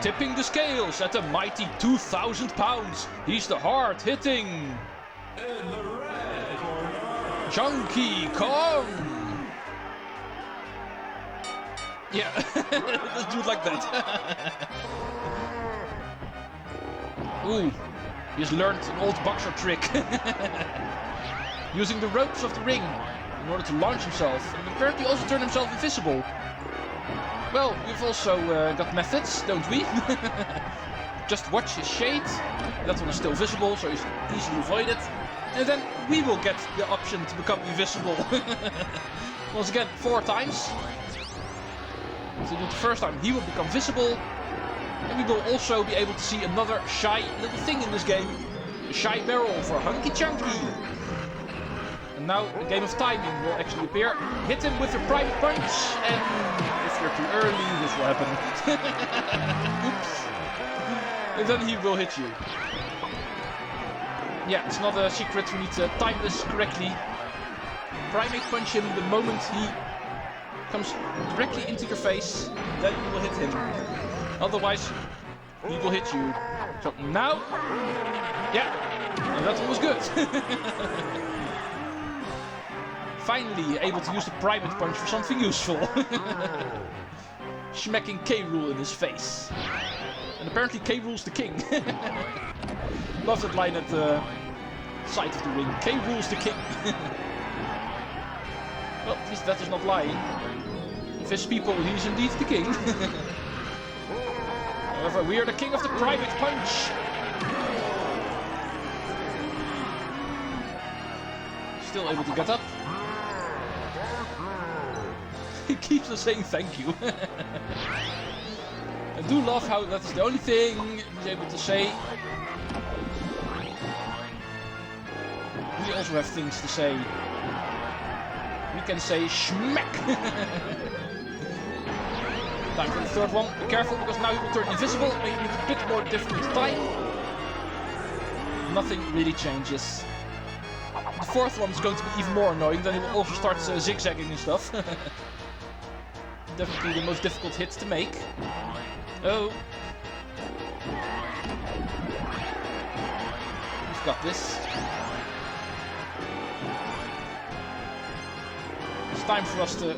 tipping the scales at a mighty 2,000 pounds. He's the hard-hitting... In the red corner, Donkey Kong! Yeah, let's do it like that. Ooh, he's learned an old boxer trick. Using the ropes of the ring in order to launch himself, and apparently also turn himself invisible. Well, we've also got methods, don't we? Just watch his shade. That one is still visible, so he's easily avoided. And then we will get the option to become invisible. Once again, 4 times. So the first time he will become visible. And we will also be able to see another shy little thing in this game. A shy barrel for Hunky Chunky. And now a game of timing will actually appear. Hit him with a private punch. And if you're too early, this will happen. Oops. And then he will hit you. Yeah, it's not a secret. We need to time this correctly. Primate punch him the moment he comes directly into your face. Then you will hit him. Otherwise, he will hit you. So now, yeah, that one was good. Finally, able to use the private punch for something useful. Smacking Rool in his face. And apparently Rool's the king. Love that line at the side of the ring. Rool's the king. Well, at least that is not lying. Of his people, he's indeed the king. However, we are the king of the private punch. Still able to get up. He keeps on saying thank you. I do love how that is the only thing he's able to say. We also have things to say. We can say schmack. Time for the third one. Be careful, because now he will turn invisible, making it a bit more difficult to time. Nothing really changes. The fourth one is going to be even more annoying, then he will also start zigzagging and stuff. Definitely the most difficult hit to make. Oh. We've got this. It's time for us to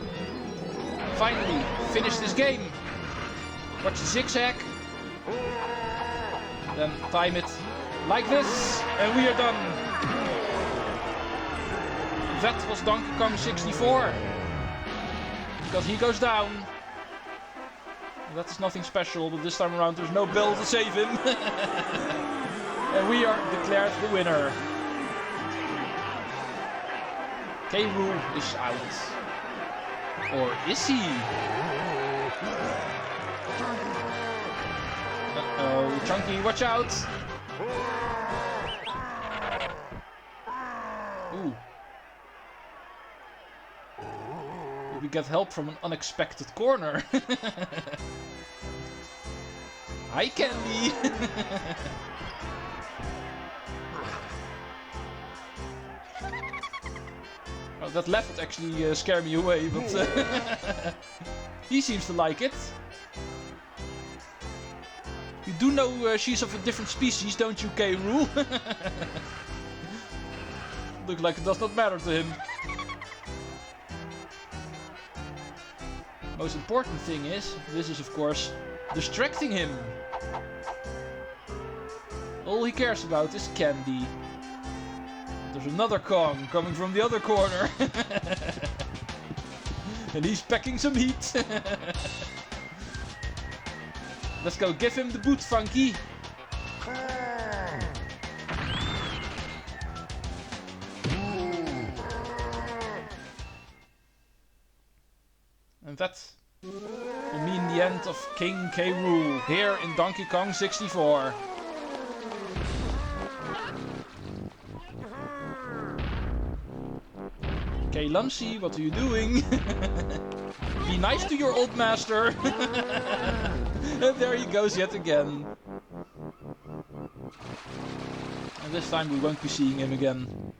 finally finish this game. Watch the zigzag. Then time it like this. And we are done. That was Donkey Kong 64. Because he goes down. That is nothing special, but this time around there's no bell to save him. And we are declared the winner. Rool is out. Or is he? Uh-oh, Chunky, watch out! Ooh. We get help from an unexpected corner. Hi, Candy! Oh, that left would actually scare me away, but he seems to like it. You do know she's of a different species, don't you, Rool? Looks like it does not matter to him. Most important thing is, this is of course distracting him. All he cares about is candy. There's another Kong coming from the other corner. And he's packing some heat. Let's go give him the boot, Funky. And that will mean the end of King Rool here in Donkey Kong 64. Lumsy, what are you doing? Be nice to your old master. And there he goes yet again. And this time we won't be seeing him again.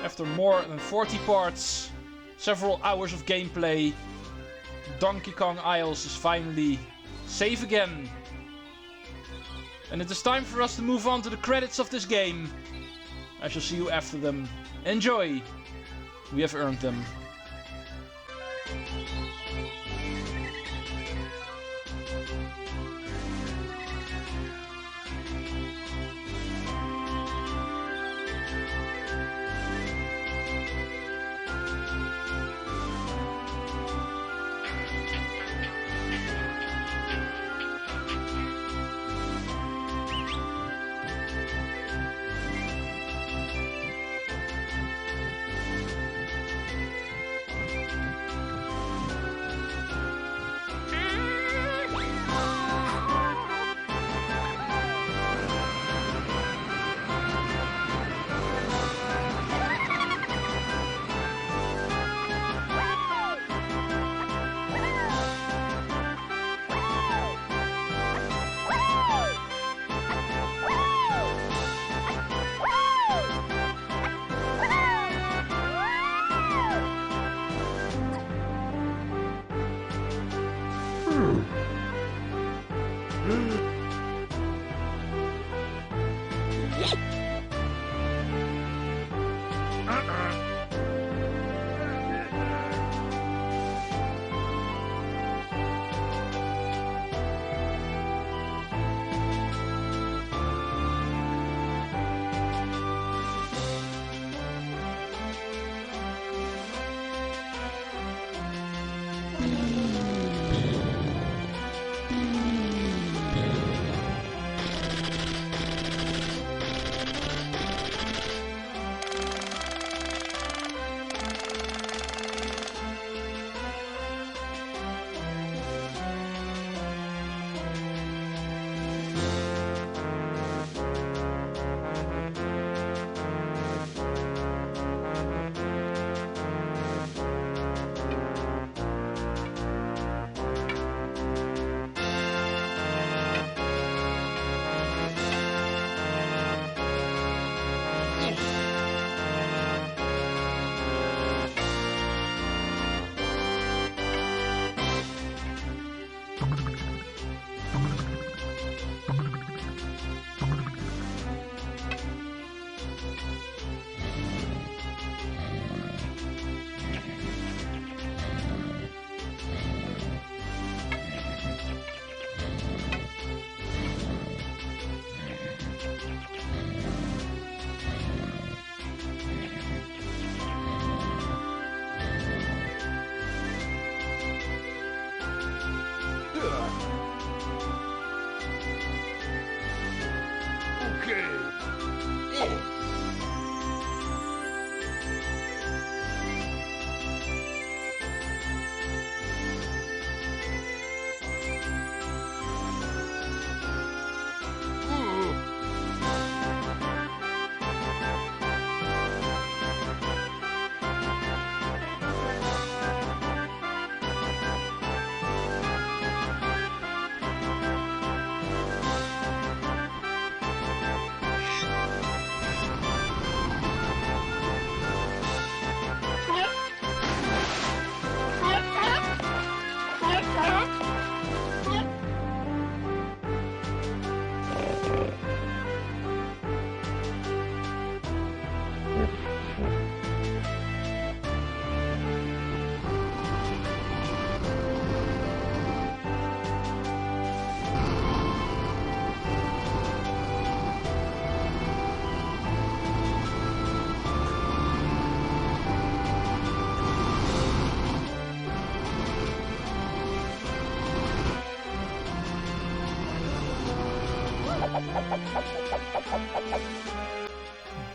After more than 40 parts, several hours of gameplay, Donkey Kong Isles is finally safe again. And it is time for us to move on to the credits of this game. I shall see you after them. Enjoy! We have earned them.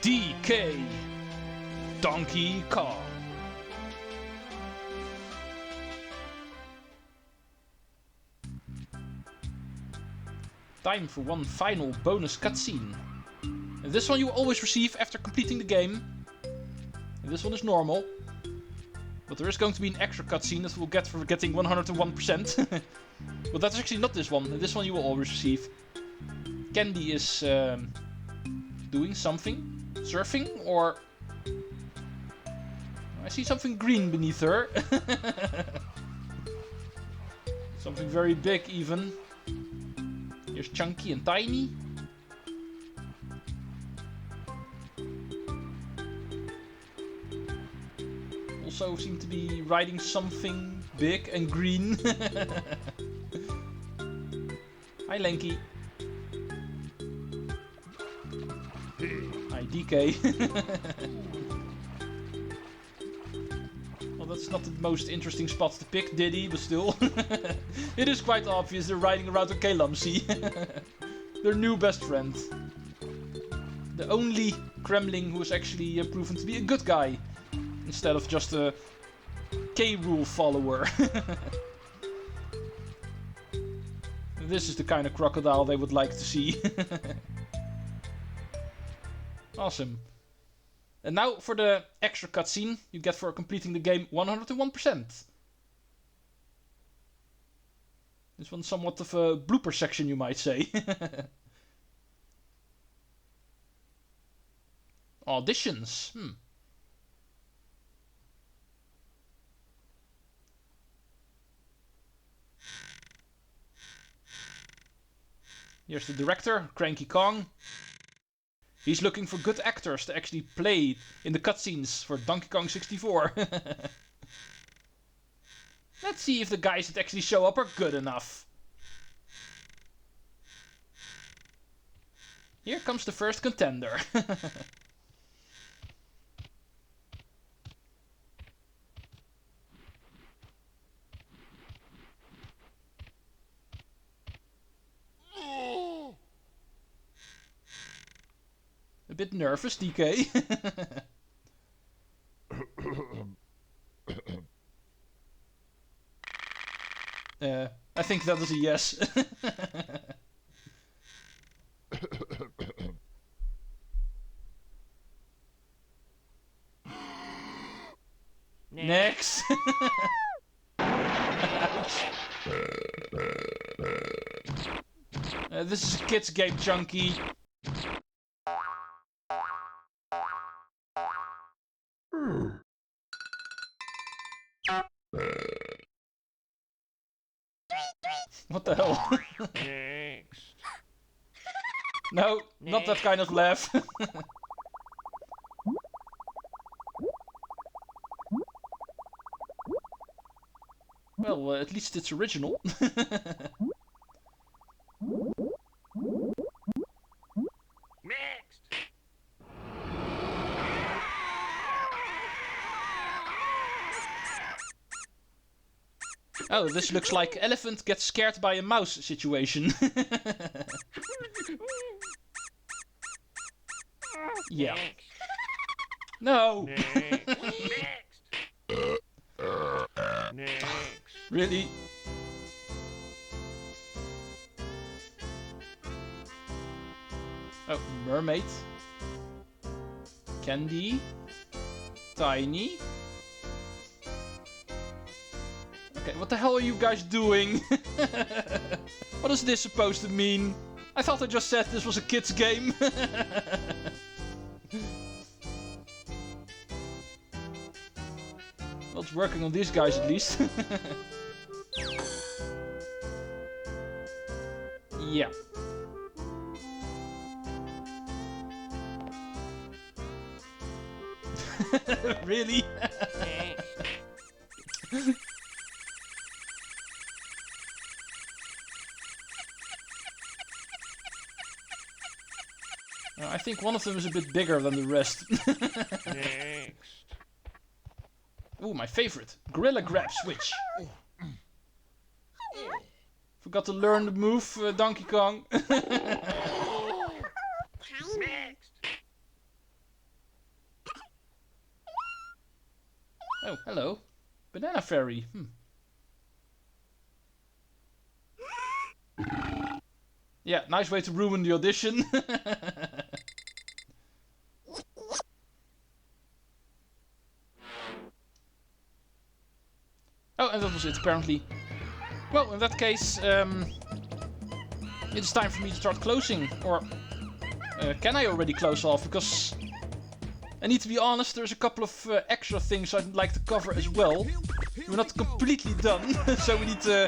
DK Donkey Kong. Time for one final bonus cutscene. And this one you always receive after completing the game. And this one is normal. But there is going to be an extra cutscene that we'll get for getting 101%. But that's actually not this one. This one you will always receive. Candy is doing something. Surfing, or... I see something green beneath her. Something very big even. Here's Chunky and Tiny. Also seem to be riding something big and green. Hi Lanky. Hi DK. Well, that's not the most interesting spot to pick, Diddy, but still. It is quite obvious they're riding around a K-Lumsy. Their new best friend. The only Kremling who is actually proven to be a good guy. Instead of just a K-Rool follower. This is the kind of crocodile they would like to see. Awesome. And now for the extra cutscene you get for completing the game 101%. This one's somewhat of a blooper section, you might say. Auditions. Here's the director, Cranky Kong. He's looking for good actors to actually play in the cutscenes for Donkey Kong 64. Let's see if the guys that actually show up are good enough. Here comes the first contender. A bit nervous, DK. I think that is a yes. Next. This is a kid's game, Chunky. What the hell? Next. No, not that kind of laugh. Well, at least it's original. Next. Oh, this looks like elephant gets scared by a mouse situation. Yeah. Next. No! Next. Next. Really? Oh, mermaid. Candy. Tiny. Okay, what the hell are you guys doing? What is this supposed to mean? I thought I just said this was a kid's game. Well, it's working on these guys at least. Yeah. Really? I think one of them is a bit bigger than the rest. Next. Ooh, my favorite. Gorilla Grab Switch. Forgot to learn the move, Donkey Kong. Next. Oh, hello. Banana Fairy. Yeah, nice way to ruin the audition. Oh, and that was it, apparently. Well, in that case, it's time for me to start closing. Or can I already close off? Because I need to be honest, there's a couple of extra things I'd like to cover as well. We're not completely done, so we need to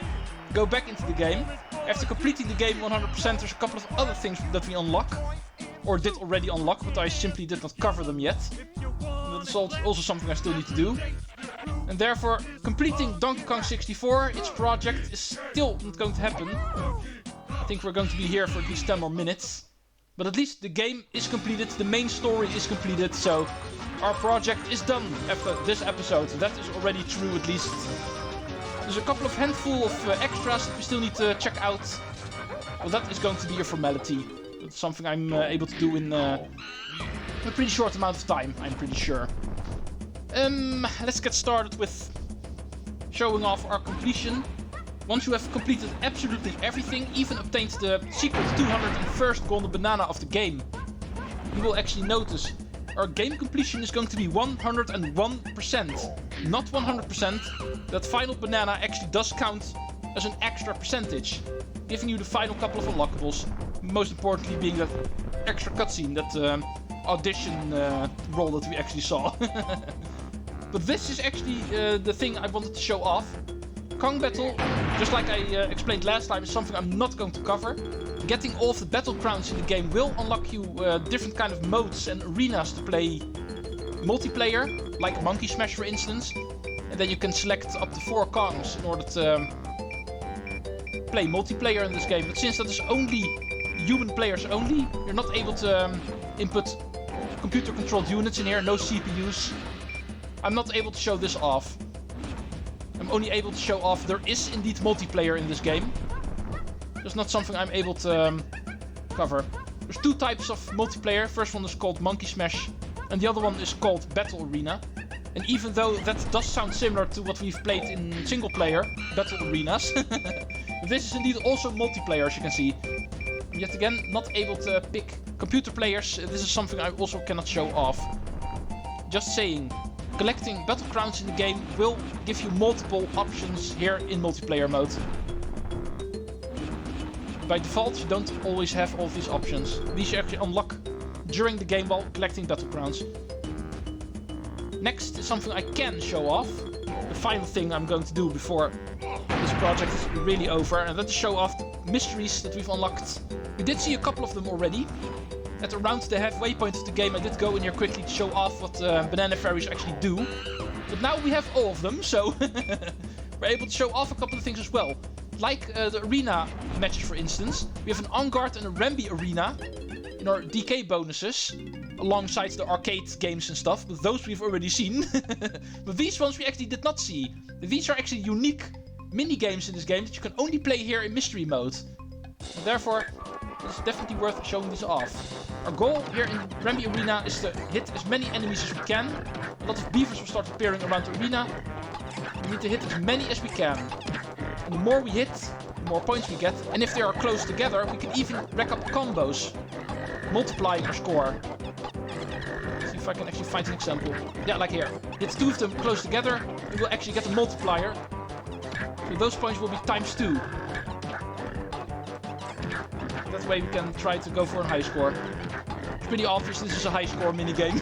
go back into the game. After completing the game 100%, there's a couple of other things that we unlock. Or did already unlock, but I simply did not cover them yet. And that is also something I still need to do. And therefore, completing Donkey Kong 64, its project, is still not going to happen. I think we're going to be here for at least 10 more minutes. But at least the game is completed, the main story is completed, so our project is done after this episode. That is already true, at least. There's a couple of handful of extras that we still need to check out. Well, that is going to be a formality. It's something I'm able to do in a pretty short amount of time, I'm pretty sure. Let's get started with showing off our completion. Once you have completed absolutely everything, even obtained the secret 201st golden banana of the game, you will actually notice our game completion is going to be 101%. Not 100%. That final banana actually does count as an extra percentage, giving you the final couple of unlockables. Most importantly being that extra cutscene, that audition role that we actually saw. But this is actually the thing I wanted to show off. Kong Battle, just like I explained last time, is something I'm not going to cover. Getting all of the battle crowns in the game will unlock you different kind of modes and arenas to play multiplayer, like Monkey Smash for instance. And then you can select up to 4 Kongs in order to play multiplayer in this game. But since that is only human players only, you're not able to input computer-controlled units in here, no CPUs. I'm not able to show this off. I'm only able to show off there is indeed multiplayer in this game. That's not something I'm able to cover. There's 2 types of multiplayer. First one is called Monkey Smash, and the other one is called Battle Arena. And even though that does sound similar to what we've played in single-player battle arenas, this is indeed also multiplayer, as you can see. Yet again, not able to pick computer players. This is something I also cannot show off. Just saying, collecting battle crowns in the game will give you multiple options here in multiplayer mode. By default, you don't always have all of these options. These you actually unlock during the game while collecting battle crowns. Next is something I can show off. The final thing I'm going to do before this project is really over, and that is show off the mysteries that we've unlocked. We did see a couple of them already. At around the halfway point of the game, I did go in here quickly to show off what banana fairies actually do. But now we have all of them, so we're able to show off a couple of things as well. Like the arena matches, for instance. We have an Enguarde and a Rambi arena in our DK bonuses, alongside the arcade games and stuff, but those we've already seen. But these ones we actually did not see. These are actually unique mini-games in this game that you can only play here in mystery mode. And therefore, it's definitely worth showing these off. Our goal here in Rambi Arena is to hit as many enemies as we can. A lot of beavers will start appearing around the arena. We need to hit as many as we can. And the more we hit, the more points we get. And if they are close together, we can even rack up combos, multiplying our score. Let's see if I can actually find an example. Yeah, like here. Hit 2 of them close together, and we'll actually get a multiplier. So those points will be ×2. That way we can try to go for a high score. It's pretty obvious this is a high score minigame.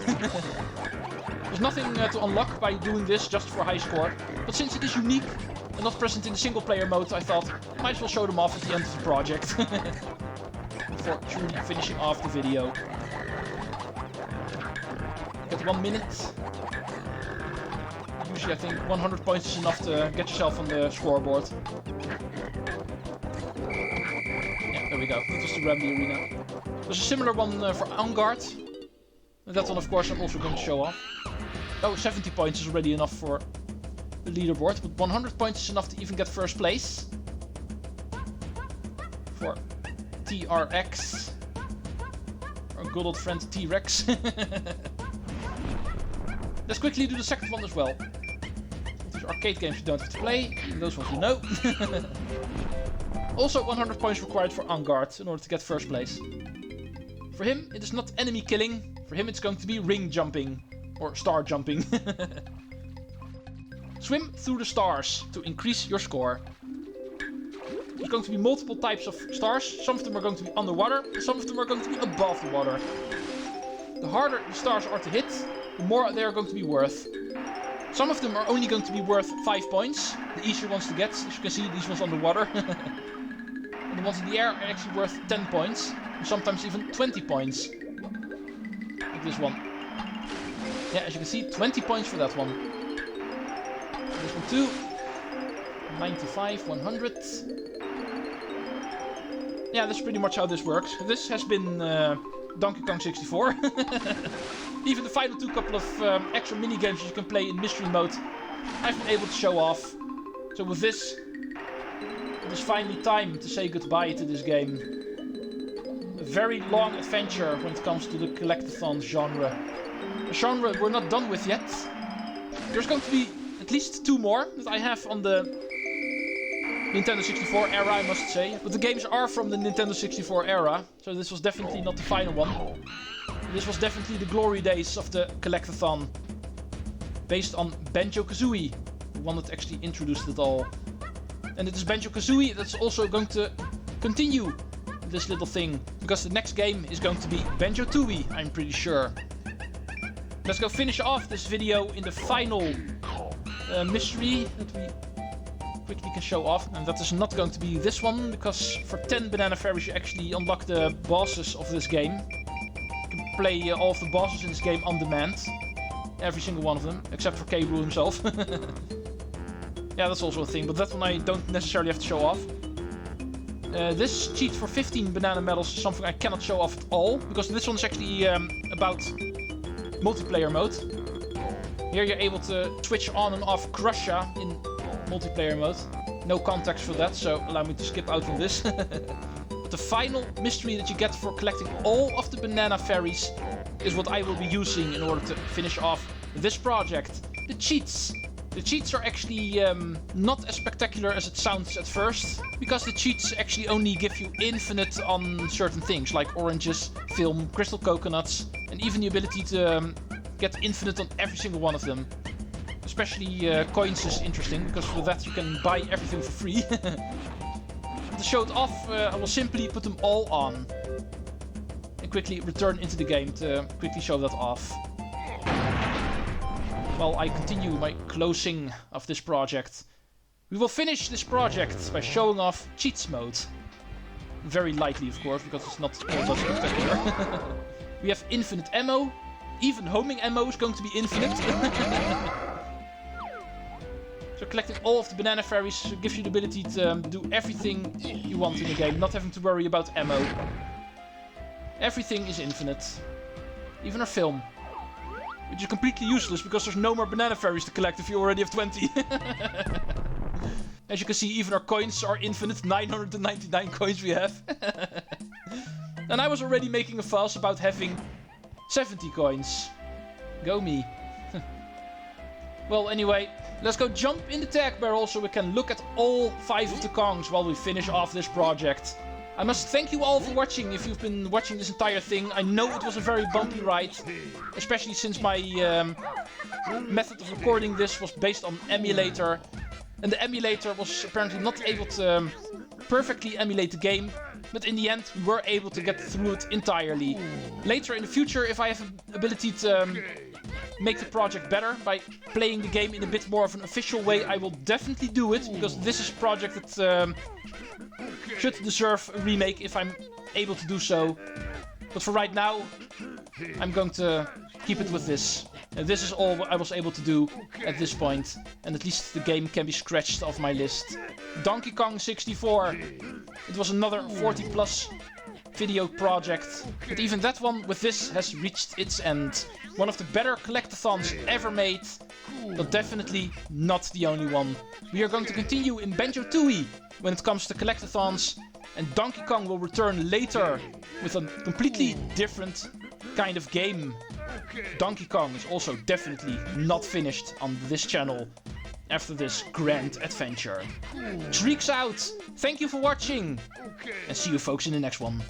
There's nothing to unlock by doing this just for a high score. But since it is unique and not present in the single player mode, I thought might as well show them off at the end of the project. Before truly finishing off the video. Get 1 minute. Usually I think 100 points is enough to get yourself on the scoreboard. There we go, that was the Rambi arena. There's a similar one for Enguarde. And that one of course I'm also going to show off. Oh, 70 points is already enough for the leaderboard, but 100 points is enough to even get first place. For TRX. Our good old friend Treecks. Let's quickly do the second one as well. These arcade games you don't have to play, those ones you know. Also 100 points required for Enguarde in order to get first place. For him, it is not enemy killing. For him, it's going to be ring jumping. Or star jumping. Swim through the stars to increase your score. There's going to be multiple types of stars. Some of them are going to be underwater, and some of them are going to be above the water. The harder the stars are to hit, the more they are going to be worth. Some of them are only going to be worth 5 points. The easier ones to get. As you can see, these ones underwater. And the ones in the air are actually worth 10 points. And sometimes even 20 points. Like this one. Yeah, as you can see, 20 points for that one. This one too. 95, 100. Yeah, that's pretty much how this works. This has been Donkey Kong 64. Even the final couple of extra minigames you can play in mystery mode, I've been able to show off. So with this, it is finally time to say goodbye to this game. A very long adventure when it comes to the collectathon genre. A genre we're not done with yet. There's going to be at least 2 more that I have on the Nintendo 64 era, I must say. But the games are from the Nintendo 64 era, so this was definitely not the final one. This was definitely the glory days of the collectathon. Based on Banjo-Kazooie, the one that actually introduced it all. And it is Banjo-Kazooie that's also going to continue this little thing. Because the next game is going to be Banjo-Tooie, I'm pretty sure. Let's go finish off this video in the final mystery that we quickly can show off. And that is not going to be this one, because for 10 banana fairies you actually unlock the bosses of this game. Play all of the bosses in this game on demand. Every single one of them, except for Rool himself. Yeah, that's also a thing, but that one I don't necessarily have to show off. This cheat for 15 banana medals is something I cannot show off at all, because this one is actually about multiplayer mode. Here you're able to switch on and off Crusher in multiplayer mode. No context for that, so allow me to skip out on this. The final mystery that you get for collecting all of the banana fairies is what I will be using in order to finish off this project. The cheats. The cheats are actually not as spectacular as it sounds at first, because the cheats actually only give you infinite on certain things, like oranges, film, crystal coconuts, and even the ability to get infinite on every single one of them. Especially coins is interesting, because with that you can buy everything for free. To show it off, I will simply put them all on and quickly return into the game to quickly show that off. While I continue my closing of this project. We will finish this project by showing off cheats mode. Very lightly, of course, because it's not all that spectacular. We have infinite ammo. Even homing ammo is going to be infinite. So collecting all of the banana fairies gives you the ability to do everything you want in the game, not having to worry about ammo. Everything is infinite. Even our film. Which is completely useless because there's no more banana fairies to collect if you already have 20. As you can see, even our coins are infinite. 999 coins we have. And I was already making a fuss about having 70 coins. Go me. Well, anyway, let's go jump in the tag barrel so we can look at all 5 of the Kongs while we finish off this project. I must thank you all for watching if you've been watching this entire thing. I know it was a very bumpy ride, especially since my method of recording this was based on emulator. And the emulator was apparently not able to perfectly emulate the game, but in the end we were able to get through it entirely. Later in the future, if I have the ability to make the project better by playing the game in a bit more of an official way, I will definitely do it, because this is a project that should deserve a remake if I'm able to do so. But for right now, I'm going to keep it with this. This is all I was able to do at this point, and at least the game can be scratched off my list. Donkey Kong 64. It was another 40+ video project, but even that one with this has reached its end. One of the better collectathons ever made, but definitely not the only one. We are going to continue in Banjo-Tooie when it comes to collectathons, and Donkey Kong will return later with a completely different kind of game. Donkey Kong is also definitely not finished on this channel after this grand adventure. Treecks out! Thank you for watching! And see you folks in the next one.